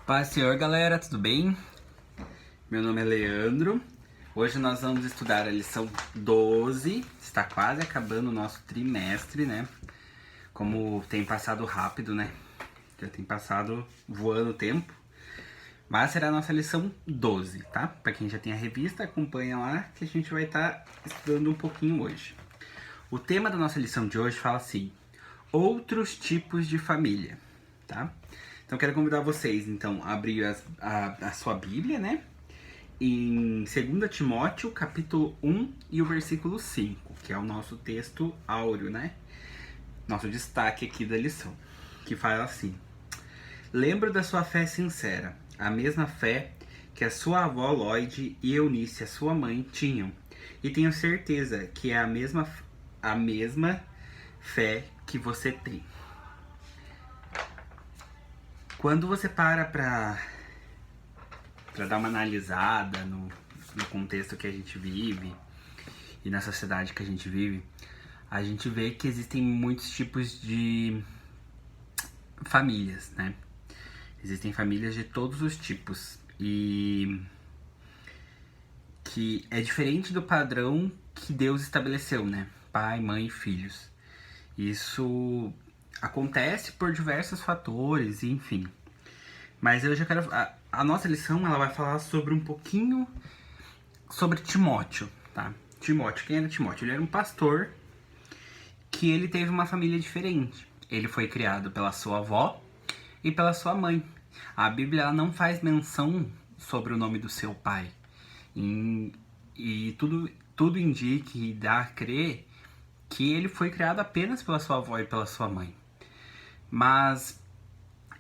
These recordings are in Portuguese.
Paz, Senhor, galera, tudo bem? Meu nome é Leandro. Hoje nós vamos estudar a lição 12. Está quase acabando o nosso trimestre, né? Como tem passado rápido, né? Já tem passado voando o tempo. Mas será a nossa lição 12, tá? Para quem já tem a revista, acompanha lá que a gente vai estar estudando um pouquinho hoje. O tema da nossa lição de hoje fala assim: outros tipos de família, tá? Então quero convidar vocês, então, a abrir a sua Bíblia, né? Em 2 Timóteo, capítulo 1 e o versículo 5, que é o nosso texto áureo, né? Nosso destaque aqui da lição, que fala assim: lembro da sua fé sincera, a mesma fé que a sua avó Lloyd e Eunice, a sua mãe, tinham. E tenho certeza que é a mesma fé que você tem. Quando você para pra dar uma analisada no contexto que a gente vive e na sociedade que a gente vive, a gente vê que existem muitos tipos de famílias, né? Existem famílias de todos os tipos e que é diferente do padrão que Deus estabeleceu, né? Pai, mãe e filhos. Isso acontece por diversos fatores, enfim. Mas eu já quero... A nossa lição, ela vai falar sobre um pouquinho sobre Timóteo, tá? Timóteo, quem era Timóteo? Ele era um pastor que ele teve uma família diferente. Ele foi criado pela sua avó e pela sua mãe. A Bíblia ela não faz menção sobre o nome do seu pai. E tudo indica e dá a crer que ele foi criado apenas pela sua avó e pela sua mãe. Mas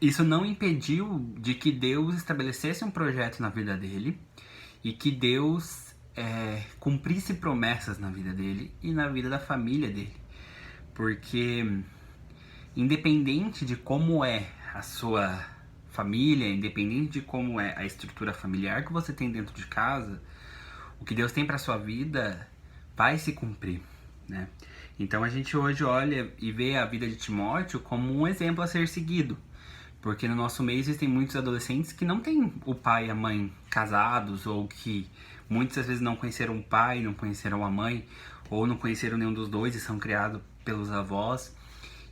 isso não impediu de que Deus estabelecesse um projeto na vida dele e que Deus cumprisse promessas na vida dele e na vida da família dele. Porque independente de como é a sua família, independente de como é a estrutura familiar que você tem dentro de casa, o que Deus tem para sua vida vai se cumprir, né? Então a gente hoje olha e vê a vida de Timóteo como um exemplo a ser seguido. Porque no nosso meio existem muitos adolescentes que não têm o pai e a mãe casados, ou que muitas vezes não conheceram o pai, não conheceram a mãe, ou não conheceram nenhum dos dois e são criados pelos avós.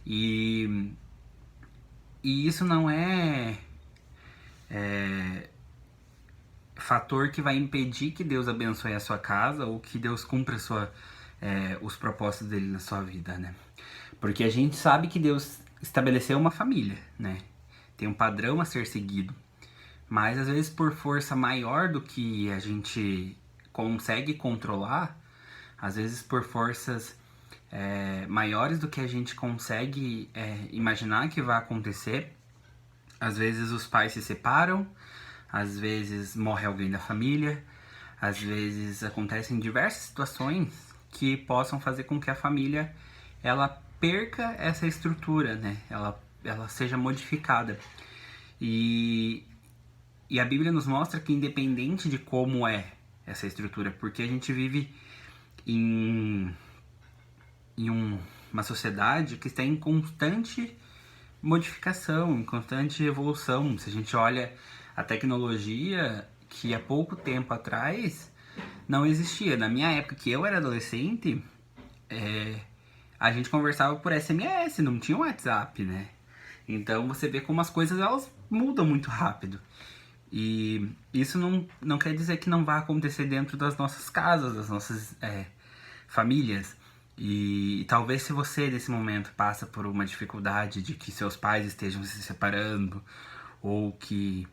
E isso não é fator que vai impedir que Deus abençoe a sua casa ou que Deus cumpra os propósitos dele na sua vida, né? Porque a gente sabe que Deus estabeleceu uma família, né? Tem um padrão a ser seguido. Mas às vezes por força maior do que a gente consegue controlar, às vezes por forças maiores do que a gente consegue imaginar que vai acontecer, às vezes os pais se separam, às vezes morre alguém da família, às vezes acontecem diversas situações que possam fazer com que a família ela perca essa estrutura, né? Ela seja modificada. E a Bíblia nos mostra que independente de como é essa estrutura, porque a gente vive em uma sociedade que está em constante modificação, em constante evolução. Se a gente olha a tecnologia que há pouco tempo atrás não existia. Na minha época que eu era adolescente, a gente conversava por SMS, não tinha WhatsApp, né? Então você vê como as coisas elas mudam muito rápido. E isso não quer dizer que não vai acontecer dentro das nossas casas, das nossas famílias. E talvez se você nesse momento passa por uma dificuldade de que seus pais estejam se separando, ou que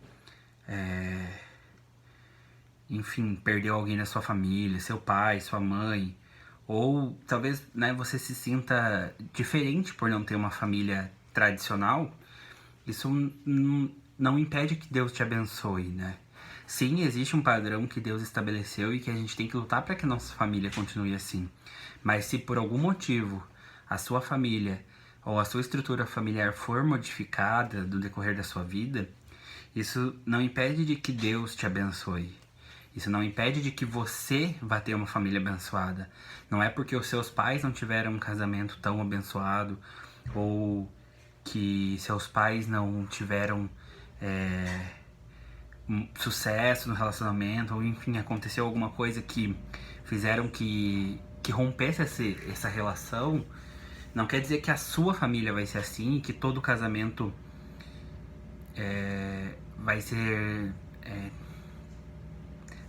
enfim, perdeu alguém da sua família, seu pai, sua mãe, ou talvez, né, você se sinta diferente por não ter uma família tradicional, isso não impede que Deus te abençoe, né? Sim, existe um padrão que Deus estabeleceu e que a gente tem que lutar para que a nossa família continue assim. Mas se por algum motivo a sua família ou a sua estrutura familiar for modificada no decorrer da sua vida, isso não impede de que Deus te abençoe. Isso não impede de que você vá ter uma família abençoada. Não é porque os seus pais não tiveram um casamento tão abençoado, ou que seus pais não tiveram sucesso no relacionamento, ou enfim, aconteceu alguma coisa que fizeram que rompesse essa relação, não quer dizer que a sua família vai ser assim, que todo casamento vai ser...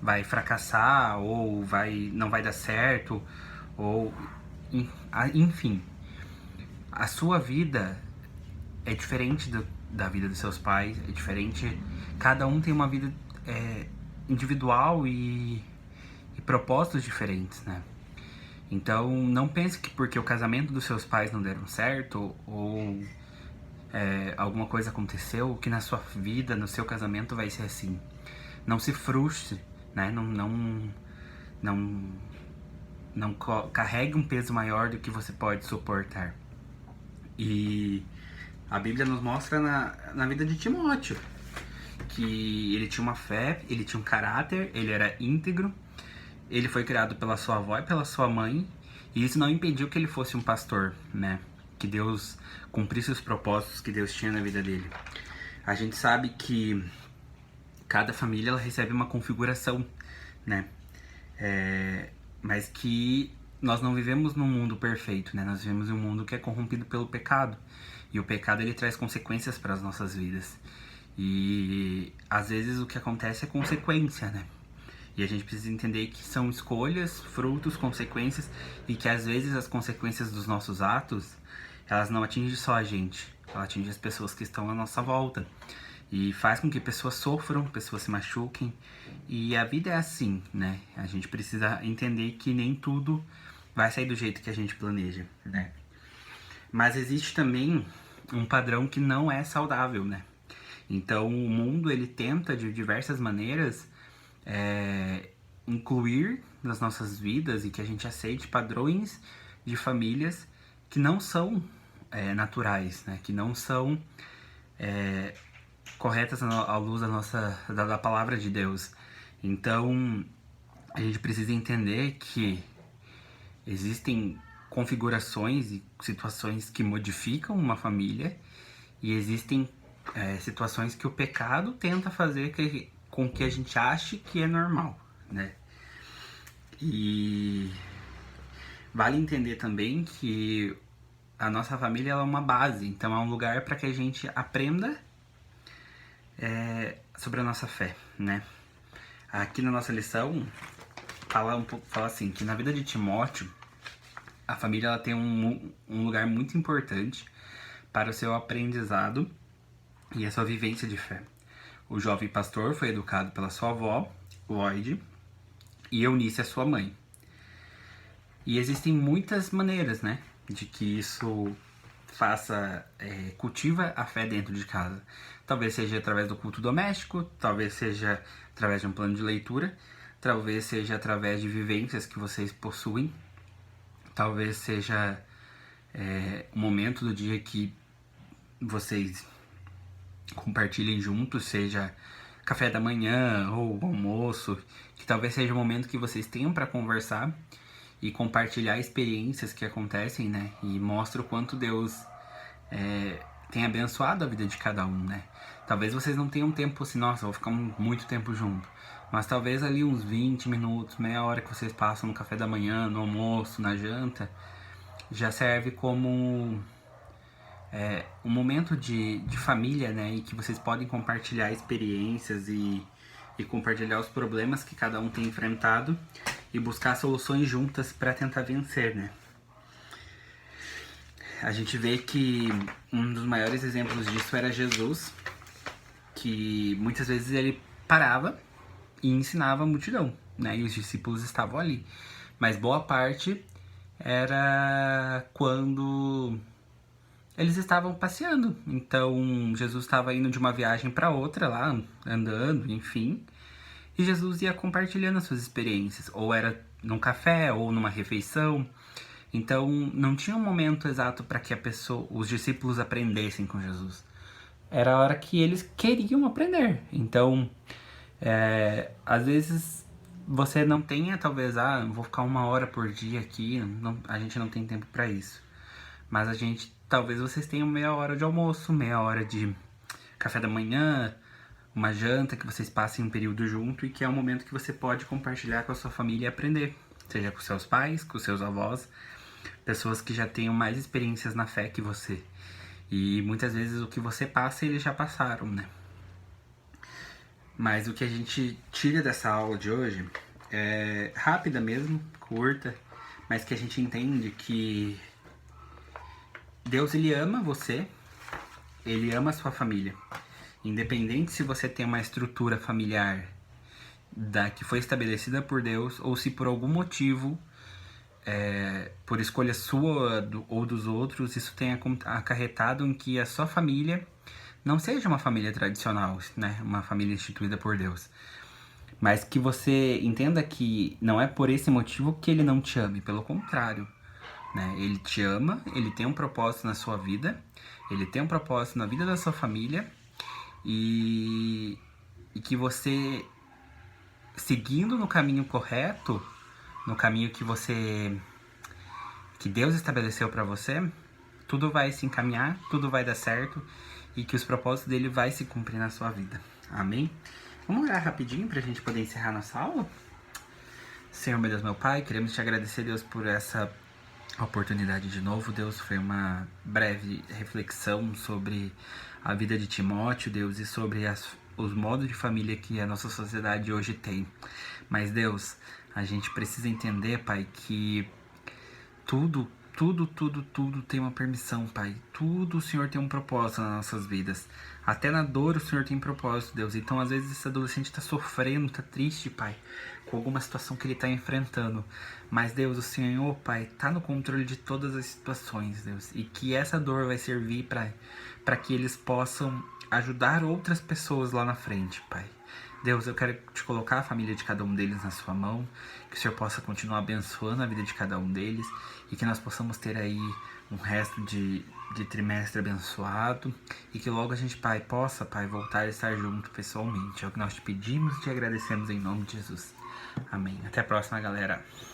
vai fracassar, ou não vai dar certo, ou... Enfim, a sua vida é diferente da vida dos seus pais, é diferente. Cada um tem uma vida individual e propósitos diferentes, né? Então, não pense que porque o casamento dos seus pais não deram certo, ou alguma coisa aconteceu, que na sua vida, no seu casamento vai ser assim. Não se frustre, né? Não carregue um peso maior do que você pode suportar. E a Bíblia nos mostra na vida de Timóteo que ele tinha uma fé, ele tinha um caráter, ele era íntegro, ele foi criado pela sua avó e pela sua mãe, e isso não impediu que ele fosse um pastor, né? Que Deus cumprisse os propósitos que Deus tinha na vida dele. A gente sabe que cada família ela recebe uma configuração, né? Mas que nós não vivemos num mundo perfeito, né? Nós vivemos em um mundo que é corrompido pelo pecado. E o pecado ele traz consequências para as nossas vidas. E às vezes o que acontece é consequência, né? E a gente precisa entender que são escolhas, frutos, consequências, e que às vezes as consequências dos nossos atos, elas não atingem só a gente, ela atinge as pessoas que estão à nossa volta. E faz com que pessoas sofram, pessoas se machuquem. E a vida é assim, né? A gente precisa entender que nem tudo vai sair do jeito que a gente planeja, né? Mas existe também um padrão que não é saudável, né? Então o mundo ele tenta de diversas maneiras incluir nas nossas vidas e que a gente aceite padrões de famílias que não são naturais, né? Que não são corretas à luz da palavra de Deus. Então a gente precisa entender que existem configurações e situações que modificam uma família, e existem situações que o pecado tenta fazer com que a gente ache que é normal, né? E vale entender também que a nossa família ela é uma base, então é um lugar para que a gente aprenda sobre a nossa fé, né? Aqui na nossa lição fala assim, que na vida de Timóteo a família ela tem um lugar muito importante para o seu aprendizado e a sua vivência de fé. O jovem pastor foi educado pela sua avó, Lloyd, e Eunice, a sua mãe. E existem muitas maneiras, né, de que isso cultiva a fé dentro de casa. Talvez seja através do culto doméstico, talvez seja através de um plano de leitura, talvez seja através de vivências que vocês possuem, talvez seja um momento do dia que vocês compartilhem juntos, seja café da manhã ou almoço, que talvez seja o momento que vocês tenham para conversar e compartilhar experiências que acontecem, né? E mostra o quanto Deus tem abençoado a vida de cada um, né? Talvez vocês não tenham tempo assim, nossa, vou ficar muito tempo junto. Mas talvez ali uns 20 minutos, meia hora que vocês passam no café da manhã, no almoço, na janta, já serve como um momento de família, né? E que vocês podem compartilhar experiências e compartilhar os problemas que cada um tem enfrentado e buscar soluções juntas para tentar vencer, né? A gente vê que um dos maiores exemplos disso era Jesus, que muitas vezes ele parava e ensinava a multidão, né? E os discípulos estavam ali. Mas boa parte era quando eles estavam passeando. Então Jesus estava indo de uma viagem para outra lá, andando, enfim. E Jesus ia compartilhando as suas experiências, ou era num café, ou numa refeição. Então não tinha um momento exato para que os discípulos aprendessem com Jesus. Era a hora que eles queriam aprender. Então, às vezes você não tenha, talvez, vou ficar 1 hora por dia aqui, a gente não tem tempo para isso. Mas talvez vocês tenham meia hora de almoço, meia hora de café da manhã, uma janta, que vocês passem um período junto e que é um momento que você pode compartilhar com a sua família e aprender. Seja com seus pais, com seus avós, pessoas que já tenham mais experiências na fé que você. E muitas vezes o que você passa, eles já passaram, né? Mas o que a gente tira dessa aula de hoje é rápida mesmo, curta, mas que a gente entende que Deus, ele ama você, ele ama a sua família. Independente se você tem uma estrutura familiar que foi estabelecida por Deus ou se por algum motivo, por escolha sua ou dos outros, isso tenha acarretado em que a sua família não seja uma família tradicional, né? Uma família instituída por Deus. Mas que você entenda que não é por esse motivo que ele não te ame, pelo contrário. Né? Ele te ama, ele tem um propósito na sua vida, ele tem um propósito na vida da sua família e que você, seguindo no caminho correto, no caminho que Deus estabeleceu para você, tudo vai se encaminhar, tudo vai dar certo e que os propósitos dele vai se cumprir na sua vida. Amém? Vamos orar rapidinho para a gente poder encerrar nossa aula? Senhor, meu Deus, meu Pai, queremos te agradecer, Deus, por essa oportunidade de novo, Deus. Foi uma breve reflexão sobre a vida de Timóteo, Deus, e sobre os modos de família que a nossa sociedade hoje tem. Mas, Deus, a gente precisa entender, Pai, que tudo tem uma permissão, Pai. Tudo o Senhor tem um propósito nas nossas vidas. Até na dor o Senhor tem propósito, Deus. Então, às vezes, esse adolescente está sofrendo, está triste, Pai, com alguma situação que ele está enfrentando. Mas, Deus, o Senhor, Pai, está no controle de todas as situações, Deus. E que essa dor vai servir para que eles possam ajudar outras pessoas lá na frente, Pai. Deus, eu quero te colocar a família de cada um deles na sua mão, que o Senhor possa continuar abençoando a vida de cada um deles e que nós possamos ter aí um resto de trimestre abençoado e que logo a gente, Pai, possa, Pai, voltar a estar junto pessoalmente. É o que nós te pedimos e te agradecemos em nome de Jesus. Amém. Até a próxima, galera.